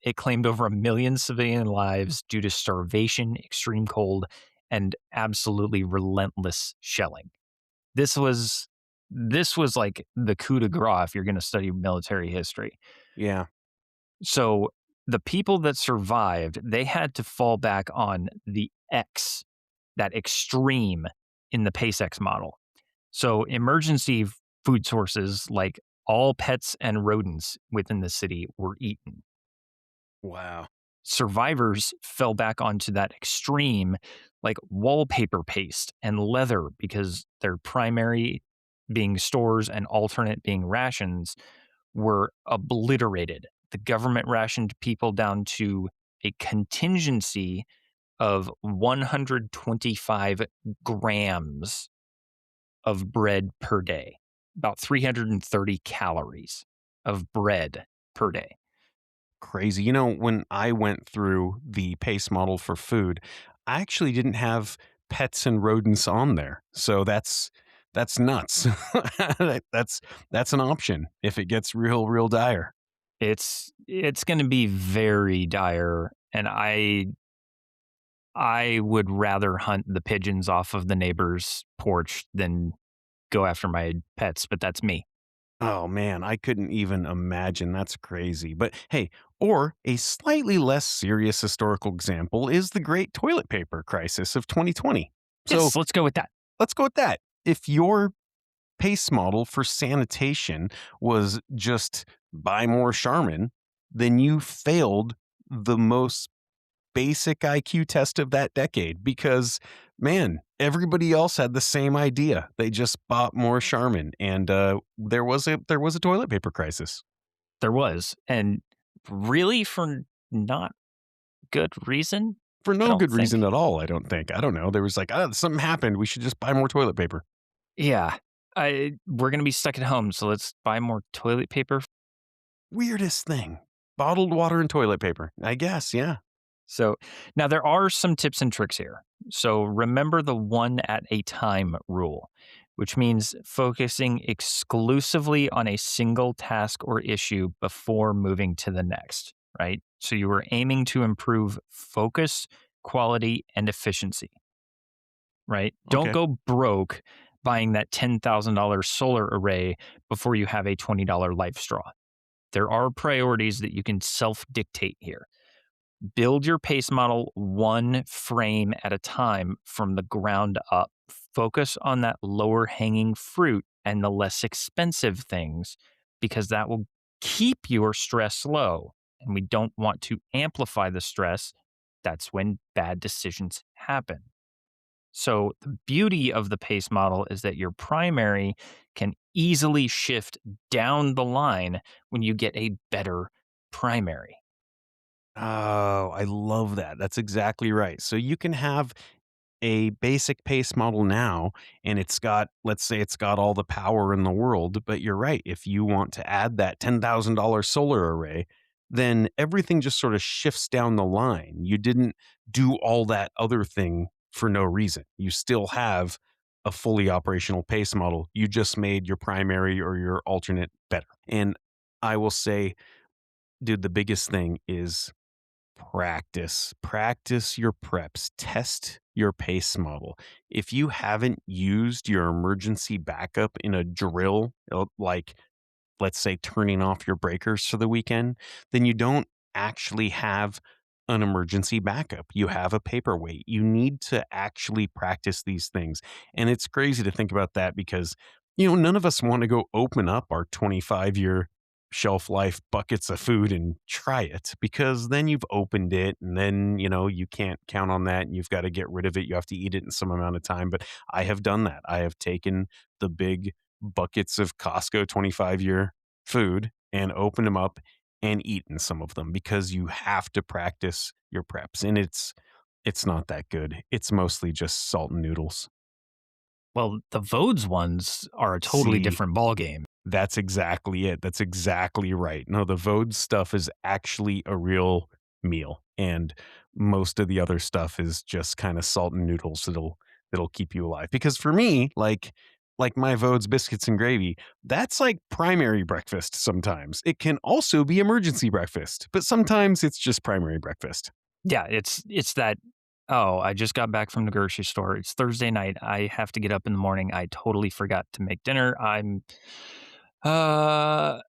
It claimed over 1 million civilian lives due to starvation, extreme cold, and absolutely relentless shelling. This was this was like the coup de grace if you're going to study military history. Yeah. So the people that survived, they had to fall back on the X, that extreme in the PACE-X model. So emergency food sources like all pets and rodents within the city were eaten. Wow. Survivors fell back onto that extreme, like wallpaper paste and leather, because their primary being stores and alternate being rations were obliterated. The government rationed people down to a contingency of 125 grams of bread per day, about 330 calories of bread per day. Crazy. You know, when I went through the PACE model for food, I actually didn't have pets and rodents on there. So that's nuts. that's that's an option if it gets real dire. It's going to be very dire, and I would rather hunt the pigeons off of the neighbor's porch than go after my pets, but that's me. Oh man, I couldn't even imagine. That's crazy. But hey, or a slightly less serious historical example is the great toilet paper crisis of 2020. So Yes, let's go with that. let's go with that. If your PACE model for sanitation was just buy more Charmin, then you failed the most basic IQ test of that decade because, man, everybody else had the same idea. They just bought more Charmin, and there was a toilet paper crisis There was, and really for not good reason, for I no don't good reason think. at all. I don't think. I don't know. There was like, something happened. We should just buy more toilet paper. Yeah, we're gonna be stuck at home, so let's buy more toilet paper. Weirdest thing. Bottled water and toilet paper. I guess. Yeah. So now there are some tips and tricks here. So remember the one at a time rule, which means focusing exclusively on a single task or issue before moving to the next, right? So you were aiming to improve focus, quality, and efficiency, right? Don't Okay. go broke buying that $10,000 solar array before you have a $20 life straw. There are priorities that you can self dictate here. Build your pace model one frame at a time from the ground up. Focus on that lower hanging fruit and the less expensive things because that will keep your stress low. And we don't want to amplify the stress. That's when bad decisions happen. So, the beauty of the pace model is that your primary can easily shift down the line when you get a better primary. Oh, I love that. That's exactly right. So you can have a basic pace model now, and it's got, let's say it's got all the power in the world, but you're right. If you want to add that $10,000 solar array, then everything just sort of shifts down the line. You didn't do all that other thing for no reason. You still have a fully operational pace model. You just made your primary or your alternate better. And I will say, dude, the biggest thing is practice. Practice your preps. Test your pace model. If you haven't used your emergency backup in a drill, like let's say turning off your breakers for the weekend, then you don't actually have an emergency backup. You have a paperweight. You need to actually practice these things. And it's crazy to think about that because, none of us want to go open up our 25-year shelf life buckets of food and try it, because then you've opened it and then, you can't count on that and you've got to get rid of it. You have to eat it in some amount of time. But I have done that. I have taken the big buckets of Costco 25-year food and opened them up and eaten some of them, because you have to practice your preps, and it's not that good. It's mostly just salt and noodles. Well, the Vodes ones are a totally See, different ballgame. that's exactly it. That's exactly right. No, the Vode stuff is actually a real meal, and most of the other stuff is just kind of salt and noodles that'll keep you alive. Because for me, like my Vode's biscuits and gravy, that's like primary breakfast sometimes. It can also be emergency breakfast, but sometimes it's just primary breakfast. Yeah, it's that, "Oh, I just got back from the grocery store. It's Thursday night. I have to get up in the morning. I totally forgot to make dinner. Uh,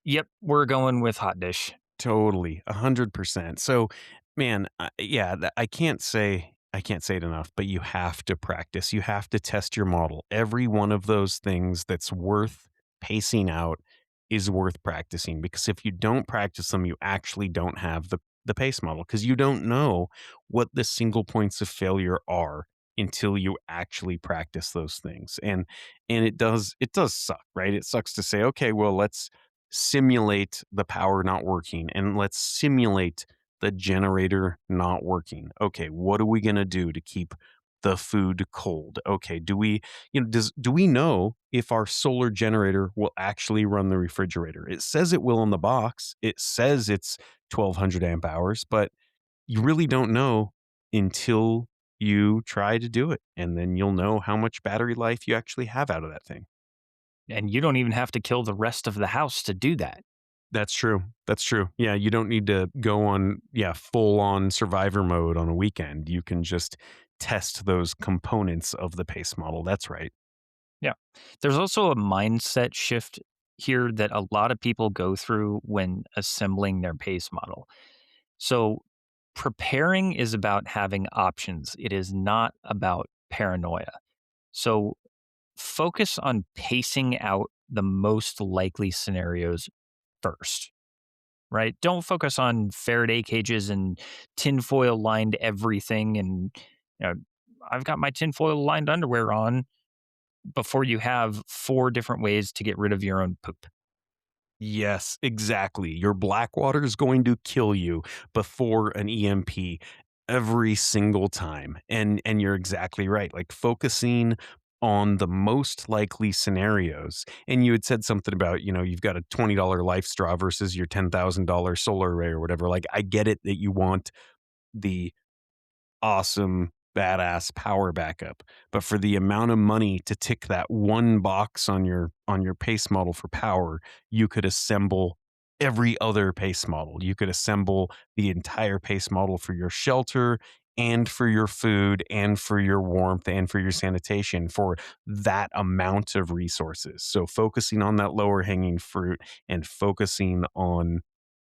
yep, we're going with hot dish." Totally, 100%. So, man, yeah, I can't say it enough, but you have to practice. You have to test your model. Every one of those things that's worth pacing out is worth practicing, because if you don't practice them, you actually don't have the pace model, because you don't know what the single points of failure are until you actually practice those things. And it does suck, right? It sucks to say, okay, well, let's simulate the power not working, and let's simulate the generator not working. Okay, what are we going to do to keep the food cold? Okay, do we know if our solar generator will actually run the refrigerator? It says it will on the box. It says it's 1200 amp hours, but you really don't know until you try to do it, and then you'll know how much battery life you actually have out of that thing. And you don't even have to kill the rest of the house to do that. That's true. That's true. Yeah, you don't need to go on, full on survivor mode on a weekend. You can just test those components of the pace model. That's right. Yeah. There's also a mindset shift here that a lot of people go through when assembling their pace model. So, preparing is about having options, it is not about paranoia. So, focus on pacing out the most likely scenarios first, right? Don't focus on Faraday cages and tinfoil lined everything. And, you know, I've got my tinfoil lined underwear on before you have four different ways to get rid of your own poop. Yes, exactly. Your black water is going to kill you before an EMP every single time. And you're exactly right. Like, focusing on the most likely scenarios. And you had said something about, you've got a $20 life straw versus your $10,000 solar array or whatever. Like, I get it that you want the awesome, badass power backup. But for the amount of money to tick that one box on your pace model for power, you could assemble every other pace model. You could assemble the entire pace model for your shelter and for your food and for your warmth and for your sanitation for that amount of resources. So focusing on that lower hanging fruit and focusing on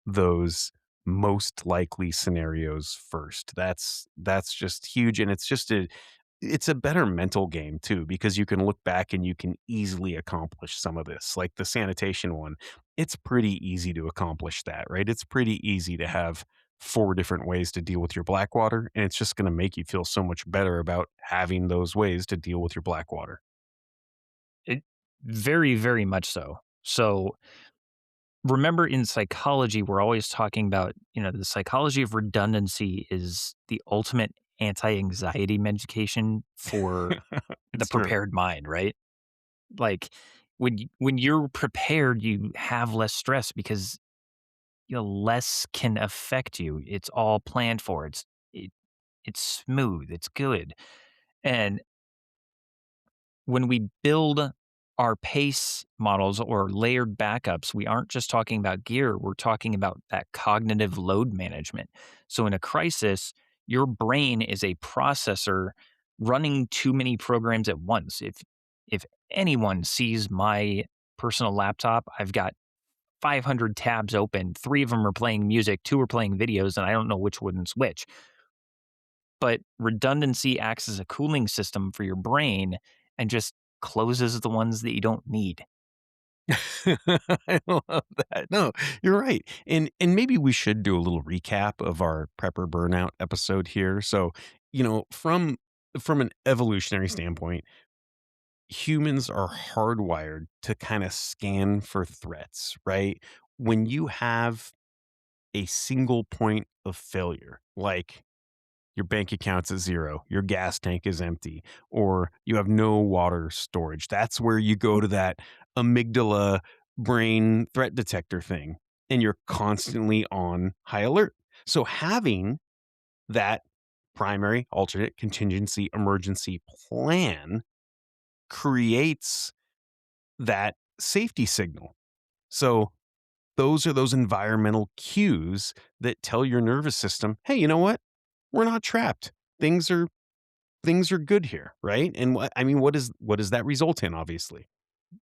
those most likely scenarios first. That's just huge, and it's a better mental game too, because you can look back and you can easily accomplish some of this. Like the sanitation one, it's pretty easy to accomplish that, right? It's pretty easy to have four different ways to deal with your black water, and it's just going to make you feel so much better about having those ways to deal with your black water. It very, very much so. So remember in psychology, we're always talking about, the psychology of redundancy is the ultimate anti-anxiety medication for the It's true. prepared mind, right? Like when you're prepared, you have less stress because less can affect you. It's all planned for. It's smooth. It's good. And when we build our pace models or layered backups, we aren't just talking about gear, we're talking about that cognitive load management. So in a crisis, your brain is a processor running too many programs at once. If anyone sees my personal laptop, I've got 500 tabs open, 3 of them are playing music, 2 are playing videos, and I don't know which one's which. But redundancy acts as a cooling system for your brain and just closes the ones that you don't need. I love that. No, you're right. And maybe we should do a little recap of our prepper burnout episode here. So, from an evolutionary standpoint, humans are hardwired to kind of scan for threats, right? When you have a single point of failure, like your bank account's at zero, your gas tank is empty, or you have no water storage. That's where you go to that amygdala brain threat detector thing, and you're constantly on high alert. So having that primary, alternate, contingency, emergency plan creates that safety signal. So those are those environmental cues that tell your nervous system, hey, you know what? We're not trapped. Things are things are good here, right? And what does that result in, obviously?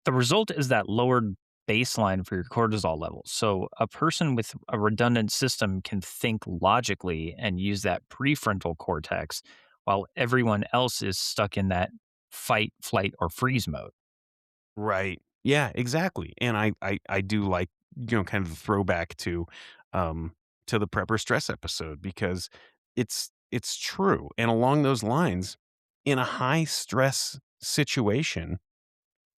The result is that lowered baseline for your cortisol levels. So, a person with a redundant system can think logically and use that prefrontal cortex, while everyone else is stuck in that fight, flight, or freeze mode. Right. Yeah, exactly. And I do like, kind of the throwback um to the prepper stress episode because it's true. And along those lines, in a high stress situation,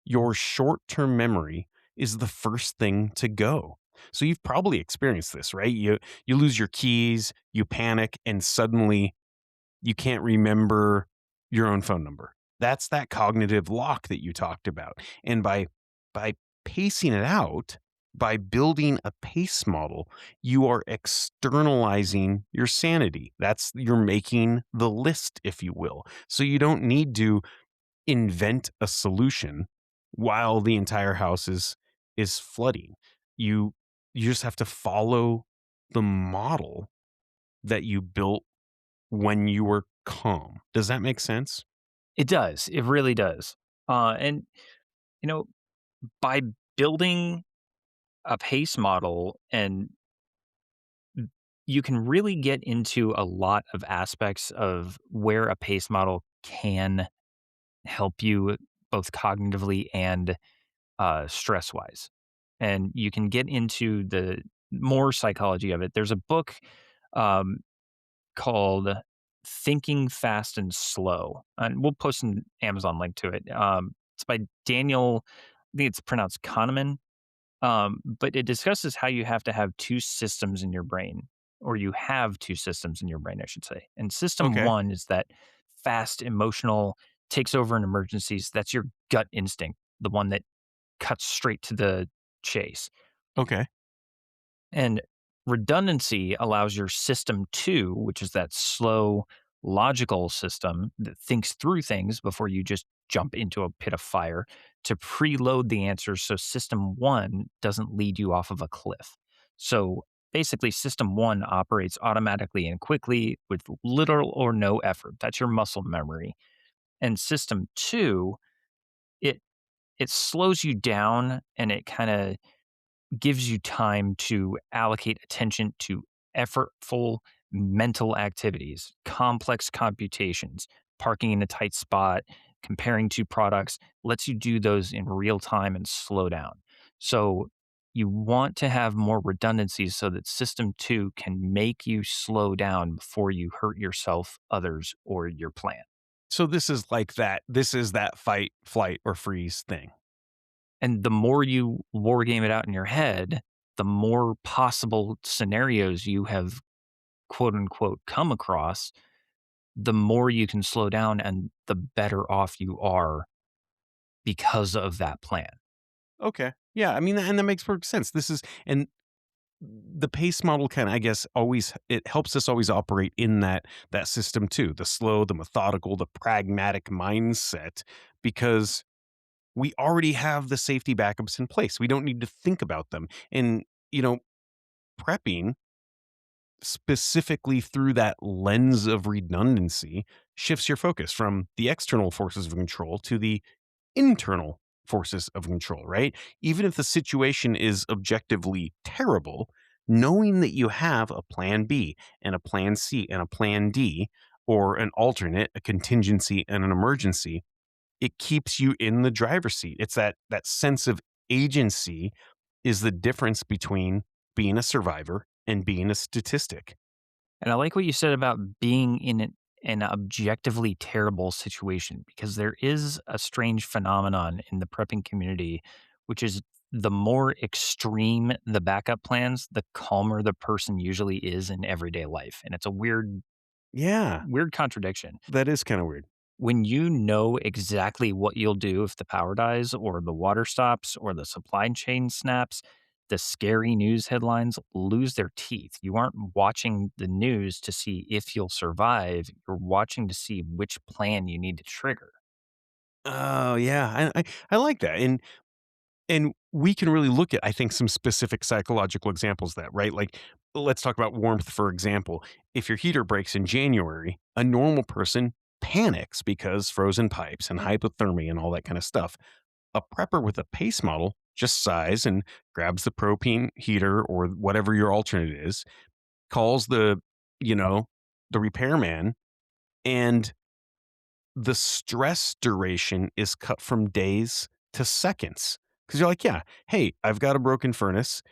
your short-term memory is the first thing to go. So you've probably experienced this, right? You lose your keys, you panic, and suddenly you can't remember your own phone number. That's that cognitive lock that you talked about. And by pacing it out, by building a pace model, you are externalizing your sanity. You're making the list, if you will. So you don't need to invent a solution while the entire house is flooding. You you just have to follow the model that you built when you were calm. Does that make sense? It does. It really does. And, you know, by building a pace model and you can really get into a lot of aspects of where a pace model can help you both cognitively and stress wise. And you can get into the more psychology of it. There's a book um, called Thinking Fast and Slow, and we'll post an Amazon link to it. It's by Daniel, I think it's pronounced Kahneman, but it discusses how you have to have two systems in your brain, or you have two systems in your brain, I should say. And system Okay. one is that fast, emotional, takes over in emergencies. That's your gut instinct, the one that cuts straight to the chase. Okay. And redundancy allows your system two, which is that slow, logical system that thinks through things before you just jump into a pit of fire, to preload the answers so system one doesn't lead you off of a cliff. So basically, system one operates automatically and quickly with little or no effort. That's your muscle memory. And system two, it it slows you down and it kind of gives you time to allocate attention to effortful mental activities, complex computations, parking in a tight spot, comparing two products, lets you do those in real time and slow down. So you want to have more redundancies so that system two can make you slow down before you hurt yourself, others, or your plan. So this is like that. This is that fight, flight, or freeze thing. And the more you war game it out in your head, the more possible scenarios you have quote unquote come across, the more you can slow down and the better off you are because of that plan. Okay. Yeah. I mean, and that makes perfect sense. And the pace model kind of, I guess, always it helps us always operate in that system too. The slow, the methodical, the pragmatic mindset, because we already have the safety backups in place. We don't need to think about them. And, prepping specifically through that lens of redundancy shifts your focus from the external forces of control to the internal forces of control, right? Even if the situation is objectively terrible, knowing that you have a plan B and a plan C and a plan D, or an alternate, a contingency and an emergency, it keeps you in the driver's seat. It's that sense of Agency is the difference between being a survivor and being a statistic. And I like what you said about being in an objectively terrible situation because there is a strange phenomenon in the prepping community, which is the more extreme the backup plans, the calmer the person usually is in everyday life. And it's a Yeah, weird contradiction. that is kind of weird. When you know exactly what you'll do if the power dies or the water stops or the supply chain snaps, the scary news headlines lose their teeth. You aren't watching the news to see if you'll survive. You're watching to see which plan you need to trigger. Oh yeah, I like that, and we can really look at, I think, some specific psychological examples of that, right? Like, let's talk about warmth, for example. If your heater breaks in January, a normal person panics because frozen pipes and hypothermia and all that kind of stuff. A prepper with a pace model just sighs and grabs the propane heater or whatever your alternate is, calls you know, the repairman, and the stress duration is cut from days to seconds. Because you're like, yeah, hey, I've got a broken furnace.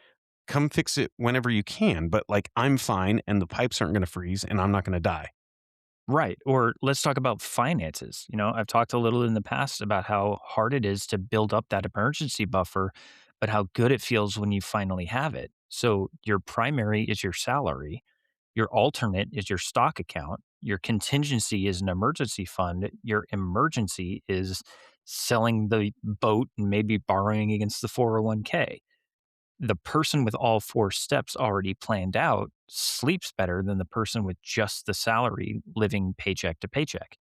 Come fix it whenever you can. But like, I'm fine and the pipes aren't going to freeze and I'm not going to die. Right. Or let's talk about finances. I've talked a little in the past about how hard it is to build up that emergency buffer, but how good it feels when you finally have it. So your primary is your salary, your alternate is your stock account, your contingency is an emergency fund, your emergency is selling the boat and maybe borrowing against the 401k. The person with all 4 steps already planned out sleeps better than the person with just the salary living paycheck to paycheck.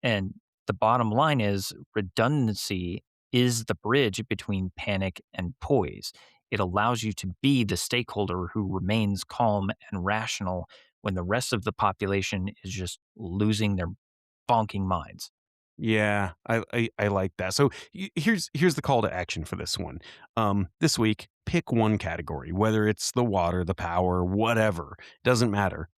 And the bottom line is redundancy is the bridge between panic and poise. It allows you to be the stakeholder who remains calm and rational when the rest of the population is just losing their bonking minds. Yeah, I like that. So here's the call to action for this one. This week, pick one category, whether it's the water, the power, whatever, doesn't matter,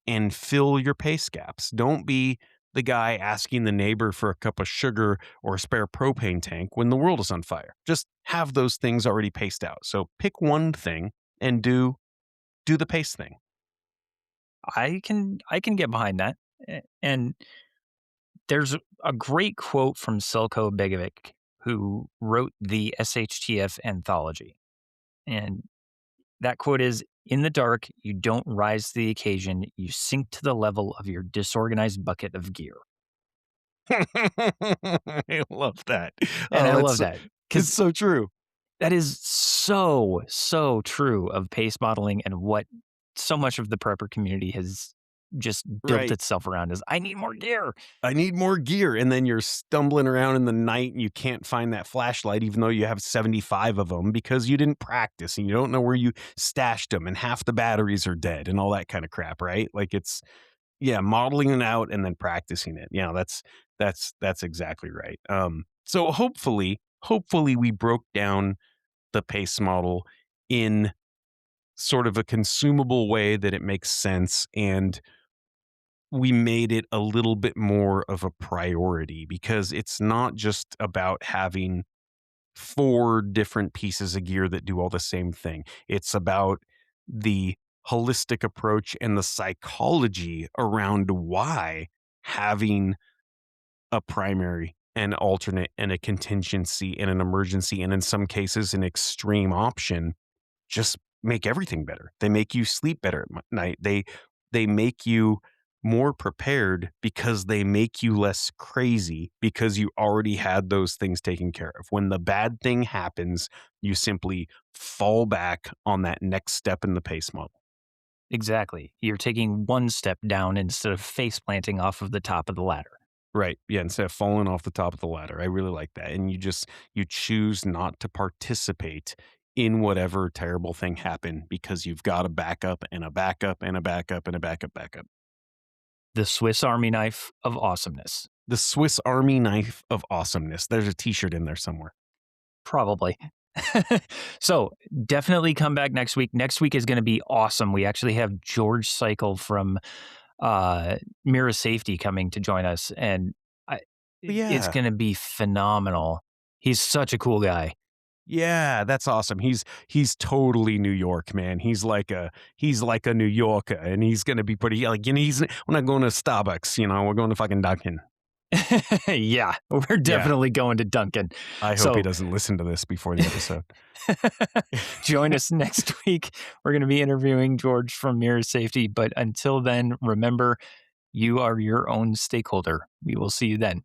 and fill your pace gaps. Don't be the guy asking the neighbor for a cup of sugar or a spare propane tank when the world is on fire. Just have those things already paced out. So pick one thing and do the pace thing. I can get behind that. And there's a great quote from Selko Begovic, who wrote the SHTF anthology. And that quote is, "In the dark, you don't rise to the occasion, you sink to the level of your disorganized bucket of gear." I love that. And Oh, I love that it's because so true. that is so, so true of pace modeling and what so much of the prepper community has just built Right. itself around is I need more gear. I need more gear. And then you're stumbling around in the night and you can't find that flashlight, even though you have 75 of them because you didn't practice and you don't know where you stashed them and half the batteries are dead and all that kind of crap. Right. Like yeah, modeling it out and then practicing it. Yeah, that's exactly right. So hopefully we broke down the pace model in sort of a consumable way that it makes sense, and we made it a little bit more of a priority because it's not just about having 4 different pieces of gear that do all the same thing. It's about the holistic approach and the psychology around why having a primary, an alternate, and a contingency, and an emergency, and in some cases, an extreme option just make everything better. They make you sleep better at night. They make you more prepared because they make you less crazy because you already had those things taken care of. When the bad thing happens, you simply fall back on that next step in the pace model. Exactly. You're taking one step down instead of face planting off of the top of the ladder. Right. Yeah. Instead of falling off the top of the ladder. I really like that. And you choose not to participate in whatever terrible thing happened because you've got a backup and a backup and a backup and a backup. The Swiss Army knife of awesomeness. The Swiss Army knife of awesomeness. There's a t-shirt in there somewhere. Probably. So definitely come back next week. Next week is going to be awesome. We actually have George Cycle from Mira Safety coming to join us, and But it's yeah. going to be phenomenal. He's such a cool guy. Yeah, that's awesome. He's totally New York, man. He's like a New Yorker, and he's gonna be pretty like. We're not going to Starbucks. We're going to fucking Dunkin'. Yeah, we're Yeah. definitely going to Duncan. I hope he So doesn't listen to this before the episode. join us next week. We're going to be interviewing George from Mirror Safety. But until then, remember, you are your own stakeholder. We will see you then.